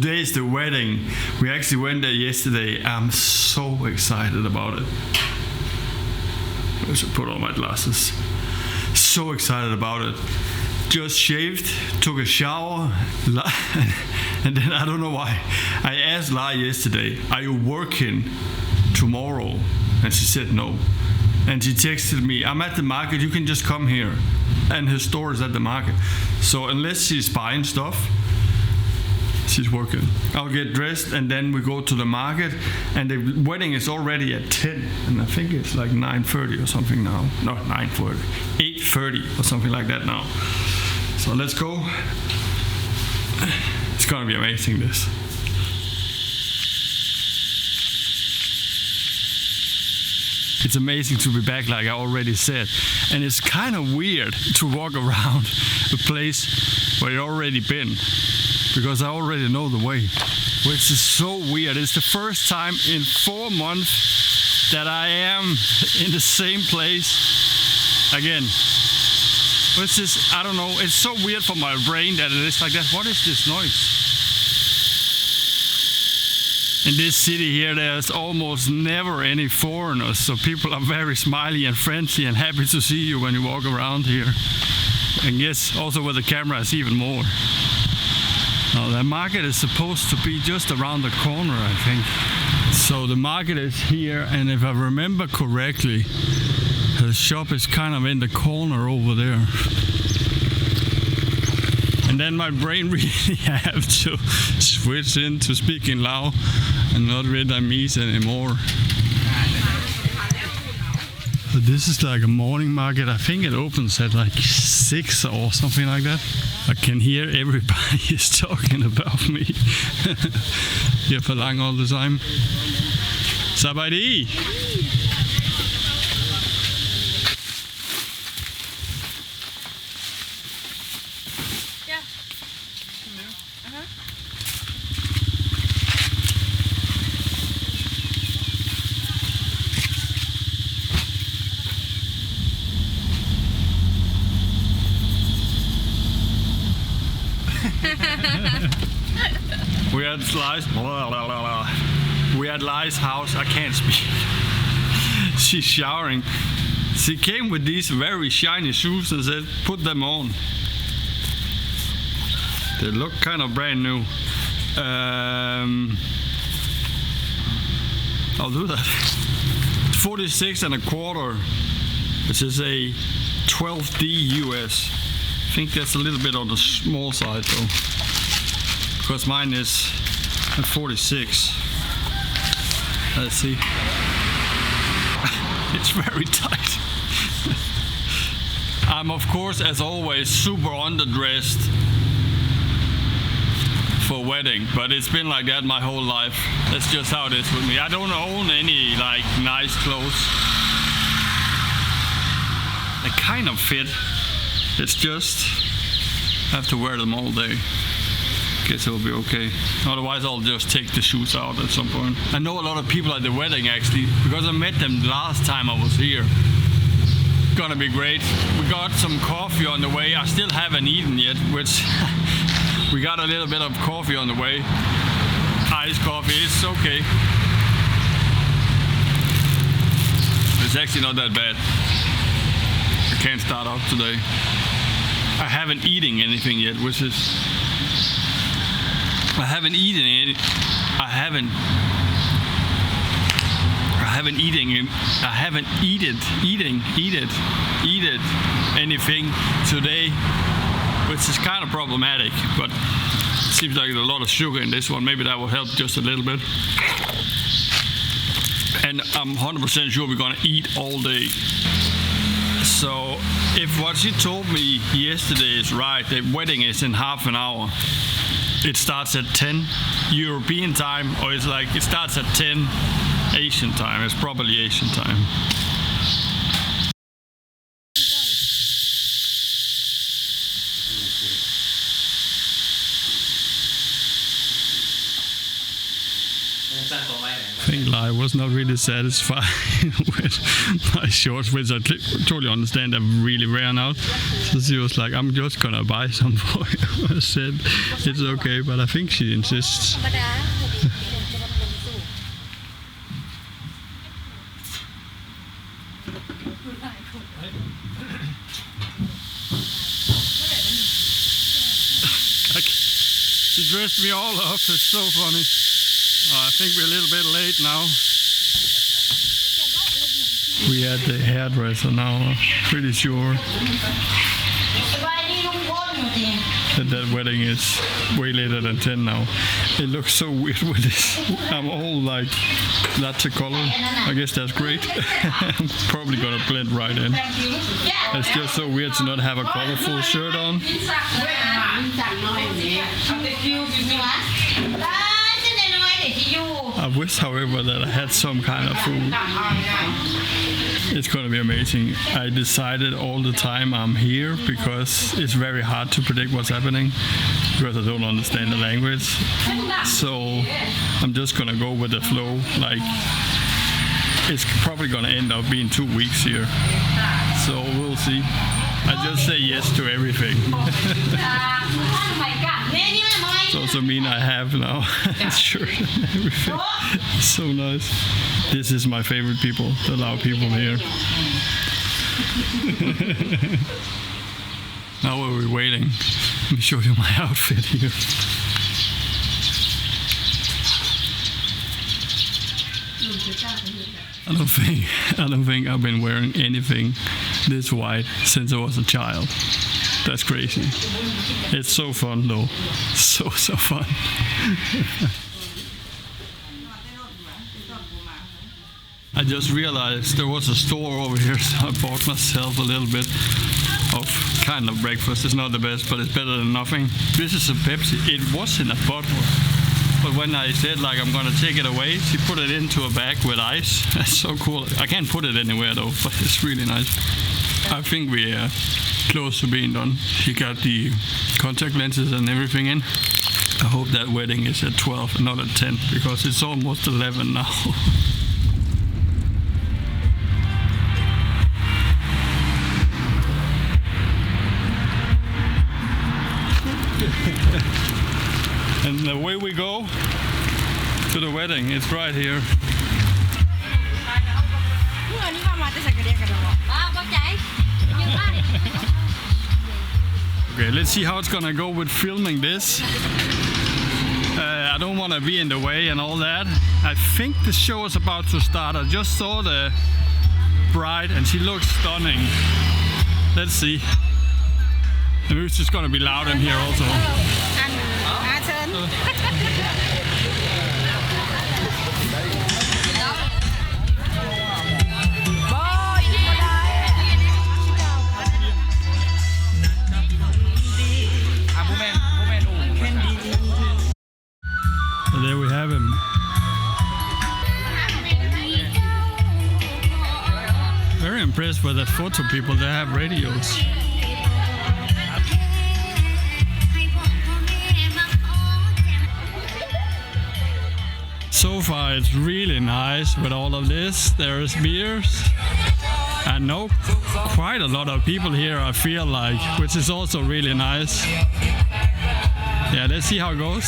today is the wedding. We actually went there yesterday. I'm so excited about it. I should put on my glasses. So excited about it. Just shaved, took a shower, and then I don't know why. I asked La yesterday, "Are you working tomorrow?" And she said no. And she texted me, "I'm at the market, you can just come here." And her store is at the market. So unless she's buying stuff, she's working. I'll get dressed and then we go to the market, and the wedding is already at 10, and I think it's like 9:30 or something now. No, 9:40, 8:30 or something like that now. So let's go. It's gonna be amazing, this. It's amazing to be back, like I already said. And it's kind of weird to walk around a place where I've already been, because I already know the way, which is so weird. It's the first time in 4 months that I am in the same place again. Which is, I don't know, it's so weird for my brain that it is like that. What is this noise? In this city here, there's almost never any foreigners, so people are very smiley and friendly and happy to see you when you walk around here. And yes, also with the camera, it's even more. Now, the market is supposed to be just around the corner, I think. So the market is here, and if I remember correctly, the shop is kind of in the corner over there. And then my brain really have to switch into speaking Lao and not Vietnamese anymore. So this is like a morning market. I think it opens at like 6 or something like that. I can hear everybody is talking about me. Here for long all the time. Sabadi! We're at Lai's house. I can't speak. She's showering. She came with these very shiny shoes and said, "Put them on." They look kind of brand new. I'll do that. 46 and a quarter. This is a 12D US. I think that's a little bit on the small side though, because mine is at 46. Let's see. It's very tight. I'm of course, as always, super underdressed for wedding, but it's been like that my whole life. That's just how it is with me. I don't own any like nice clothes. They kind of fit. It's just I have to wear them all day. Guess it'll be okay. Otherwise I'll just take the shoes out at some point. I know a lot of people at the wedding actually, because I met them last time I was here. Gonna be great. We got some coffee on the way. I still haven't eaten yet, which we got a little bit of coffee on the way. Iced coffee, it's okay. It's actually not that bad. I can't start off today. I haven't eaten anything yet, which is I haven't eaten anything today, which is kind of problematic, but it seems like there's a lot of sugar in this one. Maybe that will help just a little bit. And I'm 100% sure we're gonna eat all day. So if what she told me yesterday is right, the wedding is in half an hour. It starts at 10 European time, or it's like it starts at 10 Asian time. It's probably Asian time. think Lai was not really satisfied with my shorts, which I totally understand are really rare now. So she was like, I'm just gonna buy some for you. I said, it's okay, but I think she insists. She dressed me all up, it's so funny. I think we're a little bit late now. We at the hairdresser now, pretty sure that wedding is way later than 10 now. It looks so weird with this. I'm all like latte color. I guess that's great. I'm probably gonna blend right in. It's just so weird to not have a colorful shirt on. I wish, however, that I had some kind of food. It's gonna be amazing. I decided all the time I'm here because it's very hard to predict what's happening because I don't understand the language. So I'm just gonna go with the flow. Like, it's probably gonna end up being 2 weeks here. So we'll see. I just say yes to everything. It also mean I have now a shirt and everything. It's so nice. This is my favorite people, the Lao people here. Now while we're waiting, let me show you my outfit here. I don't think I've been wearing anything this white since I was a child. That's crazy. It's so fun though. So fun. I just realized there was a store over here, so I bought myself a little bit of kind of breakfast. It's not the best, but it's better than nothing. This is a Pepsi. It was in a bottle. But when I said like I'm gonna take it away, she put it into a bag with ice. That's so cool. I can't put it anywhere though, but it's really nice. I think we are close to being done. She got the contact lenses and everything in. I hope that wedding is at 12, not at 10, because it's almost 11 now. And the way we go to the wedding, it's right here. Okay, let's see how it's gonna go with filming this. I don't want to be in the way and all that. I think the show is about to start. I just saw the bride and she looks stunning. Let's see. The music's gonna be loud in here also. So there we have him. Very impressed with the photo people. They have radios. So far it's really nice with all of this. There's beers. I know quite a lot of people here, I feel like, which is also really nice. Yeah, let's see how it goes.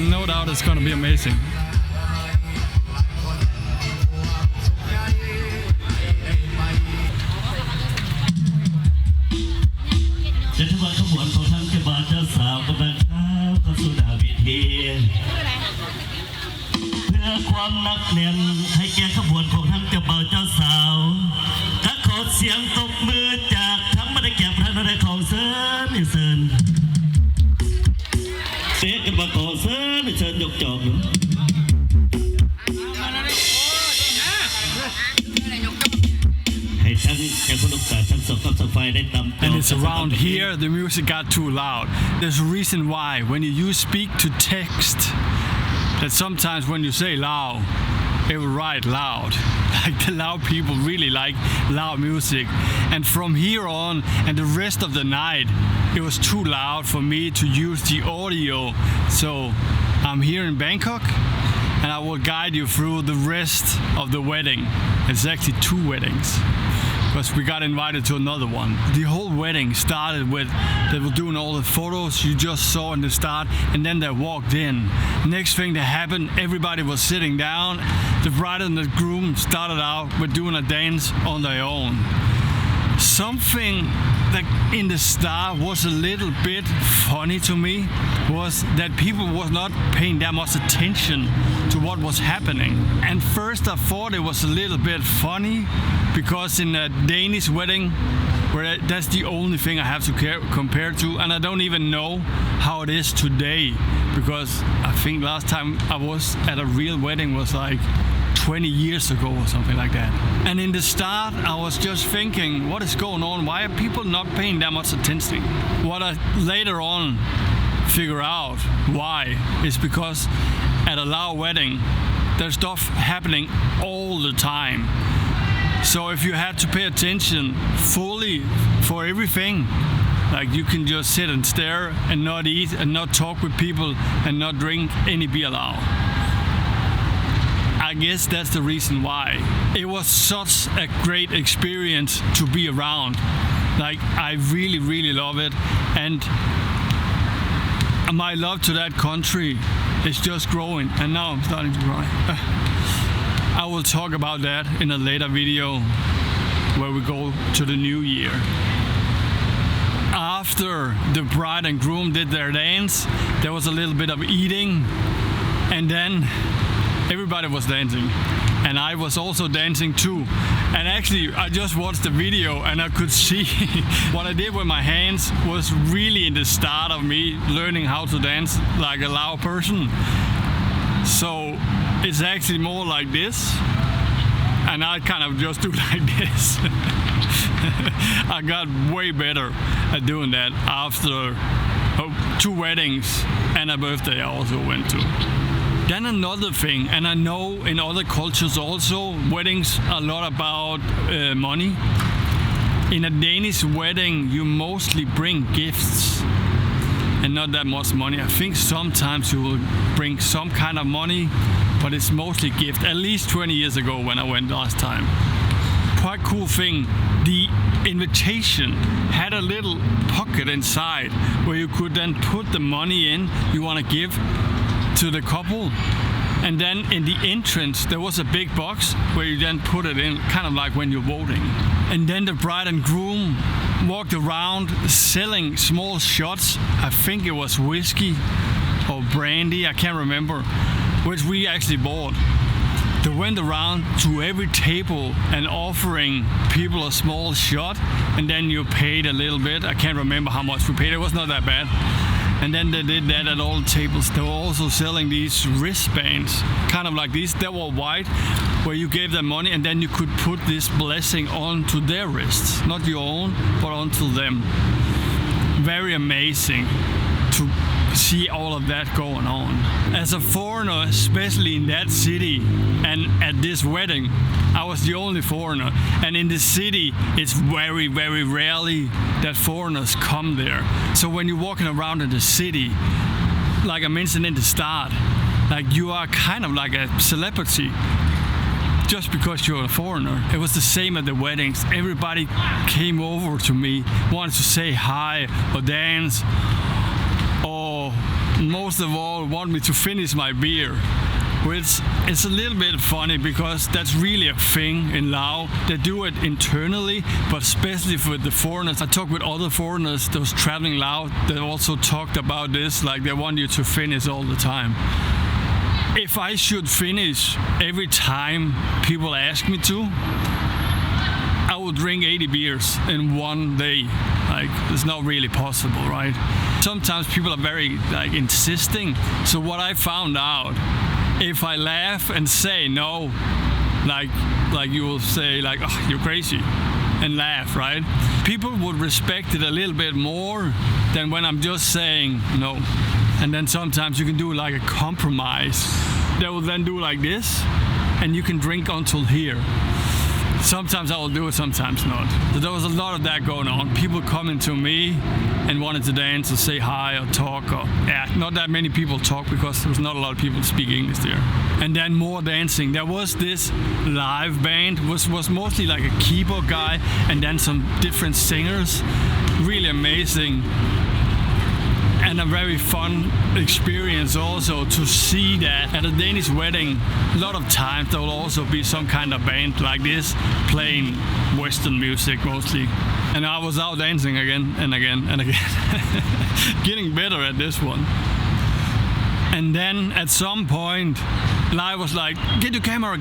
No doubt it's gonna be amazing. เดินทางขบวนของทั้งเจ้าบ่าวเจ้าสาวกำลังข้าวเข้าสู่ดาววิถีเพื่อความนักแน่นให้แก่ขบวนของทั้งเจ้าบ่าวเจ้าสาวถ้าขอเสียงตบมือจากทั้งบรรดาแก่พระนเรศของเซิร์นเซิร์นเสียกันมาของเซิร์นเซิร์นยกจอบ And it's around here the music got too loud. There's a reason why. When you speak to text, that sometimes when you say Lao, it will write loud. Like the Lao people really like loud music. And from here on and the rest of the night, it was too loud for me to use the audio. So I'm here in Bangkok and I will guide you through the rest of the wedding. It's actually 2 weddings, because we got invited to another one. The whole wedding started with they were doing all the photos you just saw in the start, and then they walked in. Next thing that happened, everybody was sitting down. The bride and the groom started out with doing a dance on their own. Something that in the start was a little bit funny to me was that people was not paying that much attention to what was happening. And first I thought it was a little bit funny, because in a Danish wedding, where that's the only thing I have to compare to, and I don't even know how it is today, because I think last time I was at a real wedding was like 20 years ago or something like that. And in the start I was just thinking, what is going on? Why are people not paying that much attention? What I later on figure out why is because at a LAOS wedding there's stuff happening all the time. So if you had to pay attention fully for everything, like you can just sit and stare and not eat and not talk with people and not drink any beer LAOS. I guess that's the reason why. It was such a great experience to be around. Like, I really, really love it. And my love to that country is just growing. And now I'm starting to cry. I will talk about that in a later video where we go to the new year. After the bride and groom did their dance, there was a little bit of eating, and then everybody was dancing, and I was also dancing too. And actually I just watched the video and I could see what I did with my hands was really in the start of me learning how to dance like a LAOS person. So it's actually more like this, and I kind of just do like this. I got way better at doing that after 2 weddings and a birthday I also went to. Then another thing, and I know in other cultures also, weddings are a lot about money. In a Danish wedding, you mostly bring gifts and not that much money. I think sometimes you will bring some kind of money, but it's mostly gift. At least 20 years ago when I went last time. Quite cool thing, the invitation had a little pocket inside where you could then put the money in you want to give to the couple, and then in the entrance there was a big box where you then put it in, kind of like when you're voting. And then the bride and groom walked around selling small shots. I think it was whiskey or brandy, I can't remember, which we actually bought. They went around to every table and offering people a small shot, and then you paid a little bit. I can't remember how much we paid, it was not that bad. And then they did that at all tables. They were also selling these wristbands, kind of like these. They were white, where you gave them money and then you could put this blessing onto their wrists. Not your own, but onto them. Very amazing to see all of that going on. As a foreigner, especially in that city and at this wedding, I was the only foreigner. And in the city, it's very, very rarely that foreigners come there. So when you're walking around in the city, like I mentioned in the start, like you are kind of like a celebrity just because you're a foreigner. It was the same at the weddings. Everybody came over to me, wanted to say hi or dance, or most of all want me to finish my beer. Which it's a little bit funny because that's really a thing in LAOS. They do it internally, but especially for the foreigners. I talked with other foreigners that was traveling LAOS. They also talked about this, like they want you to finish all the time. If I should finish every time people ask me to, I would drink 80 beers in one day. Like, it's not really possible, right? Sometimes people are very like insisting. So what I found out, if I laugh and say no, like you will say like, oh, you're crazy, and laugh, right? People would respect it a little bit more than when I'm just saying no. And then sometimes you can do like a compromise. They will then do like this, and you can drink until here. Sometimes I will do it, sometimes not. So there was a lot of that going on. People coming to me and wanted to dance or say hi or talk or not that many people talk because there was not a lot of people speak English there. And then more dancing. There was this live band, was mostly like a keyboard guy and then some different singers. Really amazing. And a very fun experience also to see that at a Danish wedding, a lot of times there will also be some kind of band like this playing Western music mostly. And I was out dancing again and again and again, getting better at this one. And then at some point, Lai was like, get your camera.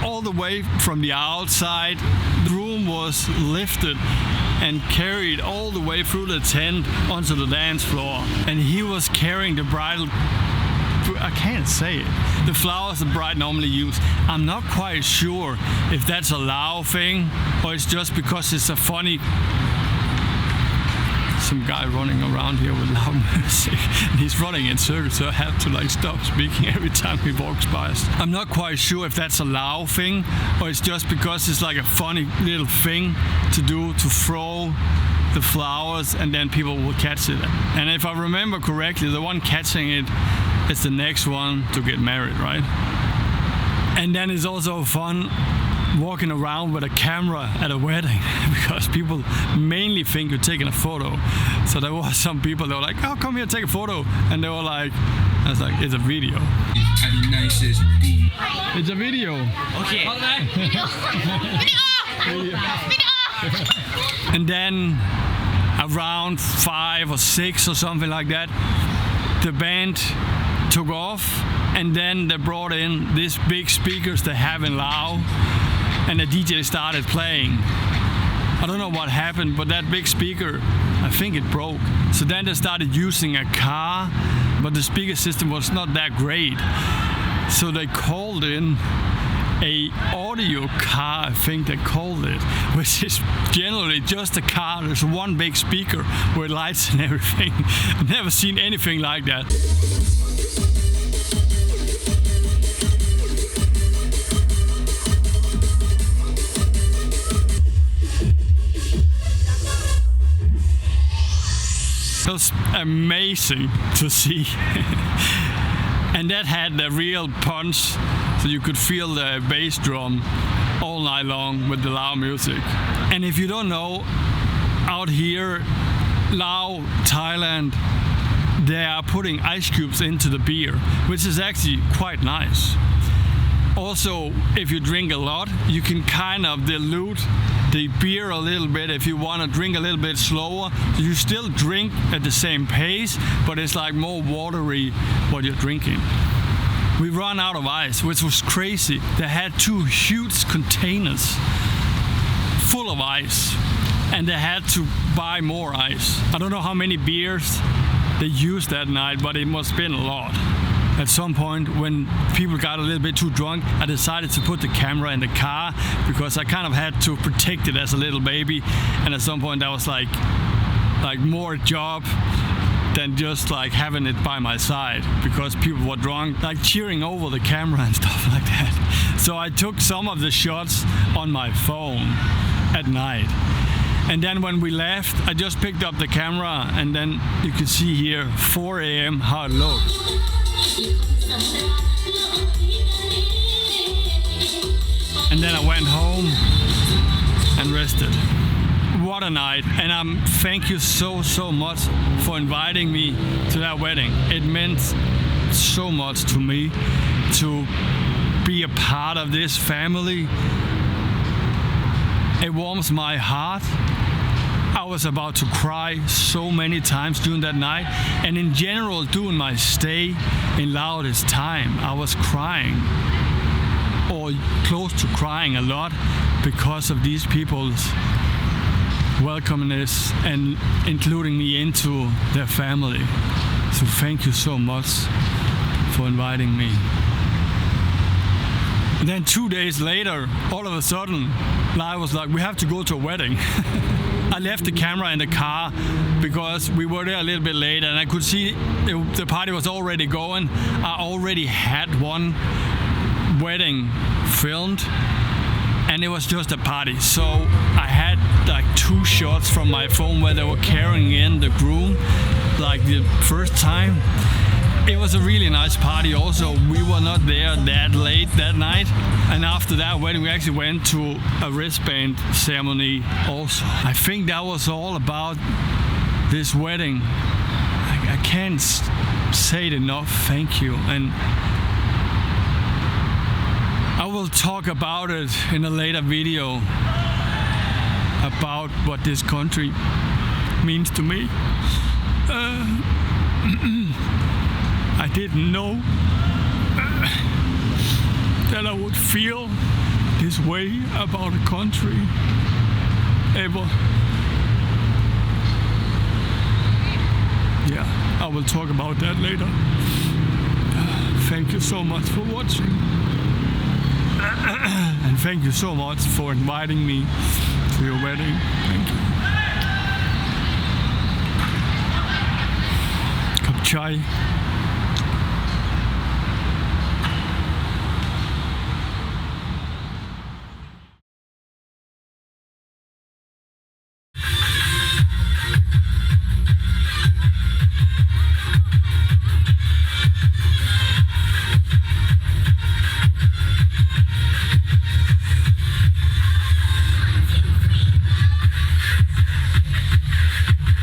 All the way from the outside, the room was lifted and carried all the way through the tent onto the dance floor. And he was carrying the bridal, I can't say it, the flowers the bride normally use. I'm not quite sure if that's a Lao thing or it's just because it's a funny, some guy running around here with loud music and he's running in circles, so I have to like stop speaking every time he walks by us. I'm not quite sure if that's a Lao thing or it's just because it's like a funny little thing to do, to throw the flowers and then people will catch it. And if I remember correctly, the one catching it is the next one to get married, right? And then it's also fun walking around with a camera at a wedding because people mainly think you're taking a photo. So there were some people that were like, oh, come here, take a photo. And they were like, I was like, it's a video. It's a video. Okay. And then around 5 or 6 or something like that, the band took off and then they brought in these big speakers they have in Lao and the DJ started playing. I don't know what happened, but that big speaker, I think it broke. So then they started using a car, but the speaker system was not that great. So they called in a audio car, I think they called it, which is generally just a car. There's one big speaker with lights and everything. I've never seen anything like that. It was amazing to see. And that had the real punch, so you could feel the bass drum all night long with the Lao music. And if you don't know, out here, Lao, Thailand, they are putting ice cubes into the beer, which is actually quite nice. Also, if you drink a lot, you can kind of dilute the beer a little bit if you want to drink a little bit slower. So you still drink at the same pace, but it's like more watery what you're drinking. We ran out of ice, which was crazy. They had 2 huge containers full of ice, and they had to buy more ice. I don't know how many beers they used that night, but it must have been a lot. At some point, when people got a little bit too drunk, I decided to put the camera in the car because I kind of had to protect it as a little baby. And at some point, that was like more job than just like having it by my side because people were drunk, like cheering over the camera and stuff like that. So I took some of the shots on my phone at night. And then when we left, I just picked up the camera and then you can see here 4 a.m. how it looks. And then I went home and rested. What a night. And thank you so much for inviting me to that wedding. It meant so much to me to be a part of this family. It warms my heart. I was about to cry so many times during that night, and in general during my stay in Laos this time, I was crying or close to crying a lot because of these people's welcomeness and including me into their family. So thank you so much for inviting me. And then 2 days later, all of a sudden, Lai was like, we have to go to a wedding. I left the camera in the car because we were there a little bit late and I could see the party was already going. I already had one wedding filmed and it was just a party. So I had like 2 shots from my phone where they were carrying in the groom, like the first time. It was a really nice party also. We were not there that late that night. And after that wedding, we actually went to a wristband ceremony also. I think that was all about this wedding. I can't say it enough. Thank you. And I will talk about it in a later video about what this country means to me. I didn't know that I would feel this way about a country ever. Yeah, I will talk about that later. Thank you so much for watching. And thank you so much for inviting me to your wedding. Thank you. Cup chai.